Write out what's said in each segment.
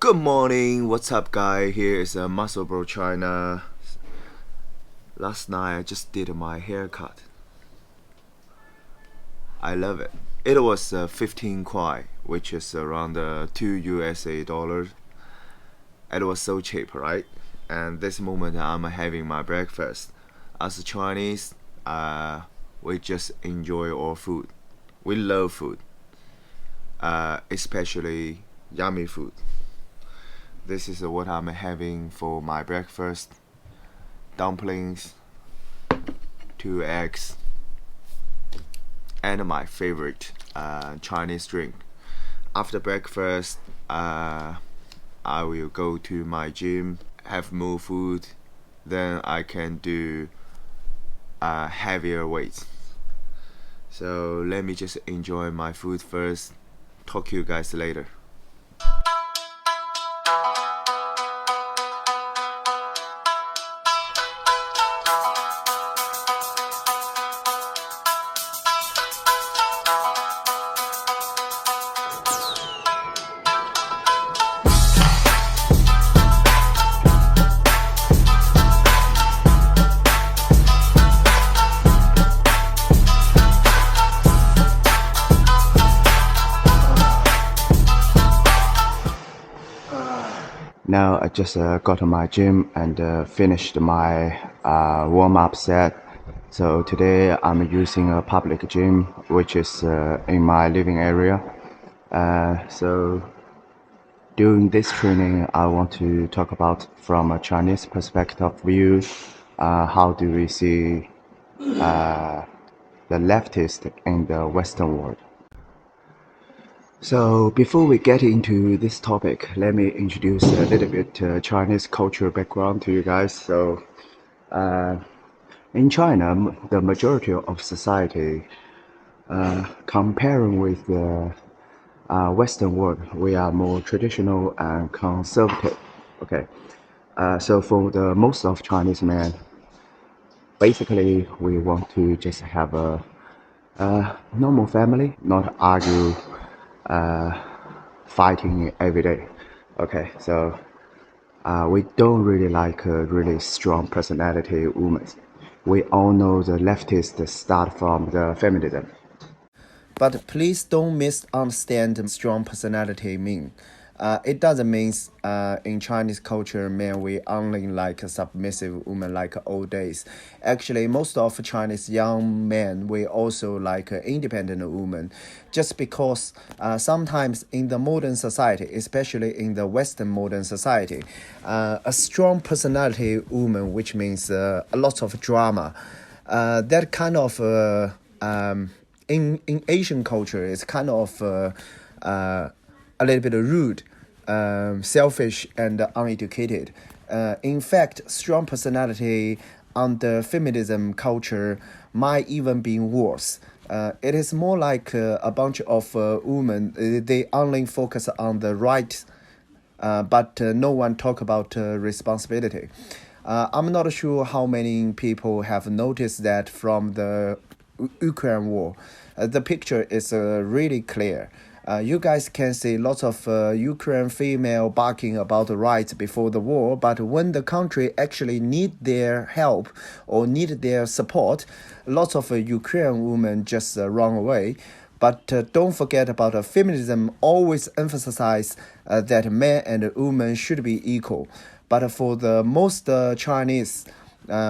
Good morning, what's up, guy? Here is Muscle Bro China. Last night I just did my haircut. I love it. It was 15 kwai, which is around 2 USA dollars. It was so cheap, right? And this moment I'm having my breakfast. As a Chinese, we just enjoy our food. We love food, especially yummy food. This is what I'm having for my breakfast: dumplings, 2 eggs, and my favorite Chinese drink. After breakfast, I will go to my gym, have more food, then I can do heavier weights. So let me just enjoy my food first. Talk to you guys later. Now I just got to my gym and finished my warm-up set. So today I'm using a public gym, which is in my living area. So during this training, I want to talk about from a Chinese perspective view. How do we see the leftist in the Western world? So before we get into this topic, let me introduce a little bit Chinese cultural background to you guys. So in China, the majority of society, comparing with the Western world, we are more traditional and conservative. Okay, so for the most of Chinese men, basically we want to just have a normal family, not argue, fighting every day. Okay, so we don't really like a really strong personality women. We all know the leftists start from the feminism. But please don't misunderstand strong personality mean. It doesn't mean in Chinese culture, men we only like a submissive woman like old days. Actually, most of Chinese young men we also like independent women, just because sometimes in the modern society, especially in the Western modern society, a strong personality woman, which means a lot of drama, that kind of in Asian culture is kind of a little bit rude, selfish, and uneducated. In fact, strong personality under feminism culture might even be worse. It is more like a bunch of women. They only focus on the right, but no one talk about responsibility. I'm not sure how many people have noticed that from the Ukraine war. The picture is really clear. You guys can see lots of Ukraine female barking about the rights before the war, but when the country actually need their help or need their support, lots of Ukraine women just run away. But don't forget about feminism always emphasize that men and women should be equal. But for the most Chinese,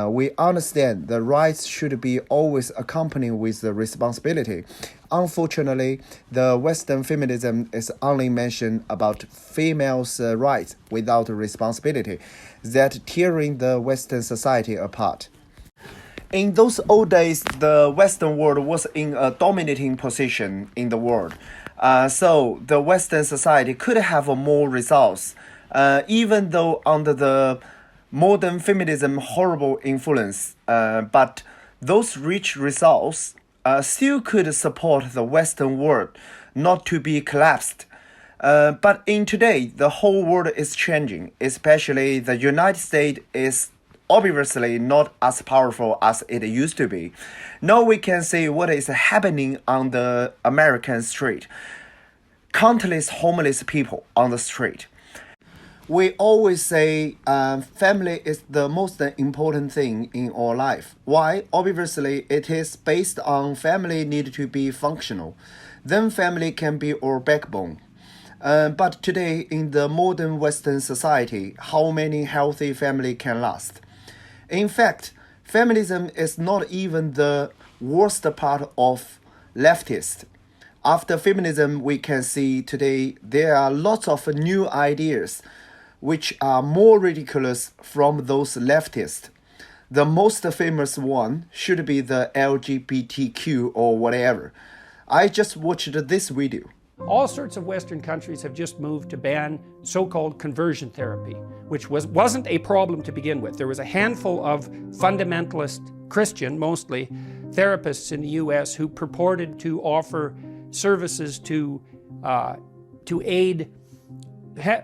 we understand the rights should be always accompanied with the responsibility. Unfortunately, the Western feminism is only mentioned about females' rights without responsibility, that tearing the Western society apart. In those old days, the Western world was in a dominating position in the world. So the Western society could have more results, even though under the modern feminism horrible influence, but those rich results still could support the Western world not to be collapsed. But in today, the whole world is changing, especially the United States is obviously not as powerful as it used to be. Now we can see what is happening on the American street. Countless homeless people on the street. We always say family is the most important thing in our life. Why? Obviously, it is based on family need to be functional. Then family can be our backbone. But today, in the modern Western society, how many healthy family can last? In fact, feminism is not even the worst part of leftists. After feminism, we can see today there are lots of new ideas which are more ridiculous from those leftists. The most famous one should be the LGBTQ or whatever. I just watched this video. All sorts of Western countries have just moved to ban so-called conversion therapy, which wasn't a problem to begin with. There was a handful of fundamentalist Christian, mostly, therapists in the US who purported to offer services to aid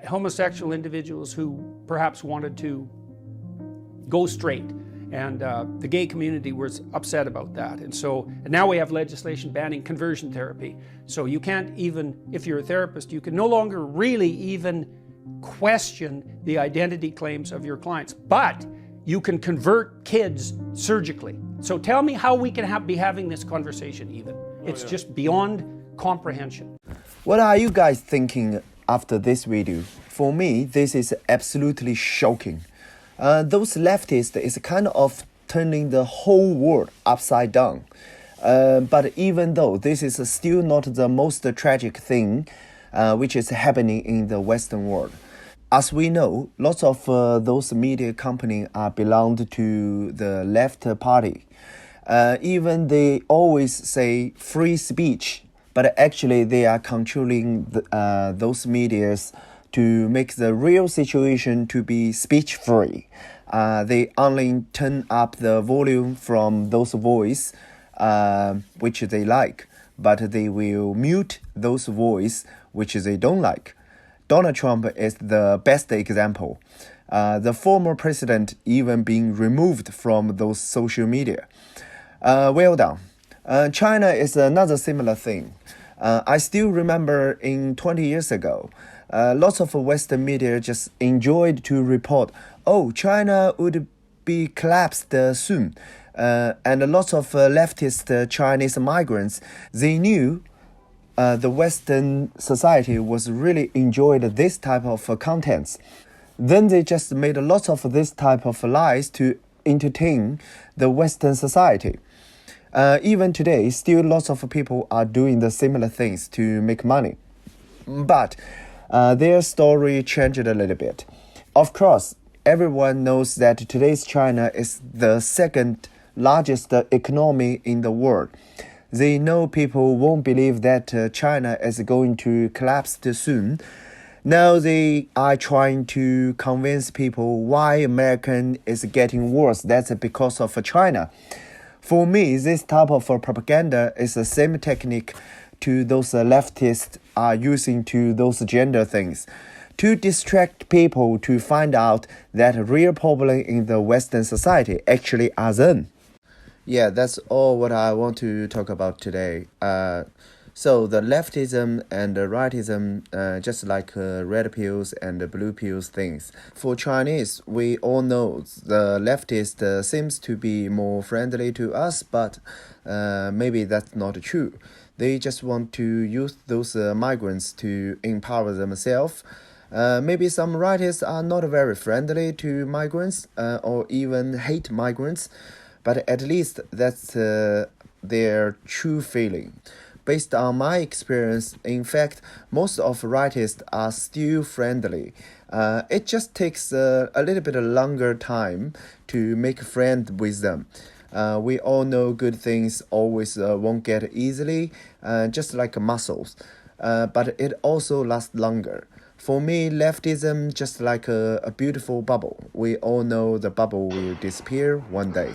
homosexual individuals who perhaps wanted to go straight. And the gay community was upset about that. And now we have legislation banning conversion therapy. So you can't even, if you're a therapist, you can no longer really even question the identity claims of your clients. But you can convert kids surgically. So tell me how we can be having this conversation even. It's just beyond comprehension. What are you guys thinking after this video? For me, this is absolutely shocking. Those leftists is kind of turning the whole world upside down. But even though this is still not the most tragic thing which is happening in the Western world. As we know, lots of those media companies are belonged to the left party. Even they always say free speech, but actually they are controlling those medias to make the real situation to be speech-free. They only turn up the volume from those voice which they like, but they will mute those voice which they don't like. Donald Trump is the best example. The former president even being removed from those social media. Well done. China is another similar thing. I still remember in 20 years ago, lots of Western media just enjoyed to report, oh, China would be collapsed soon. And lots of leftist Chinese migrants, they knew the Western society was really enjoyed this type of contents. Then they just made lots of this type of lies to entertain the Western society. Even today, still lots of people are doing the similar things to make money. But their story changed a little bit. Of course, everyone knows that today's China is the second largest economy in the world. They know people won't believe that China is going to collapse soon. Now they are trying to convince people why American is getting worse. That's because of China. For me, this type of propaganda is the same technique to those leftists are using to those gender things, to distract people to find out that real problem in the Western society actually are them. Yeah, that's all what I want to talk about today. So the leftism and the rightism, just like red pills and blue pills things. For Chinese, we all know the leftist seems to be more friendly to us, but maybe that's not true. They just want to use those migrants to empower themselves. Maybe some rightists are not very friendly to migrants or even hate migrants, but at least that's their true feeling. Based on my experience, in fact, most of rightists are still friendly. It just takes a little bit longer time to make friends with them. We all know good things always won't get easily, just like muscles. But it also lasts longer. For me, leftism just like a beautiful bubble. We all know the bubble will disappear one day.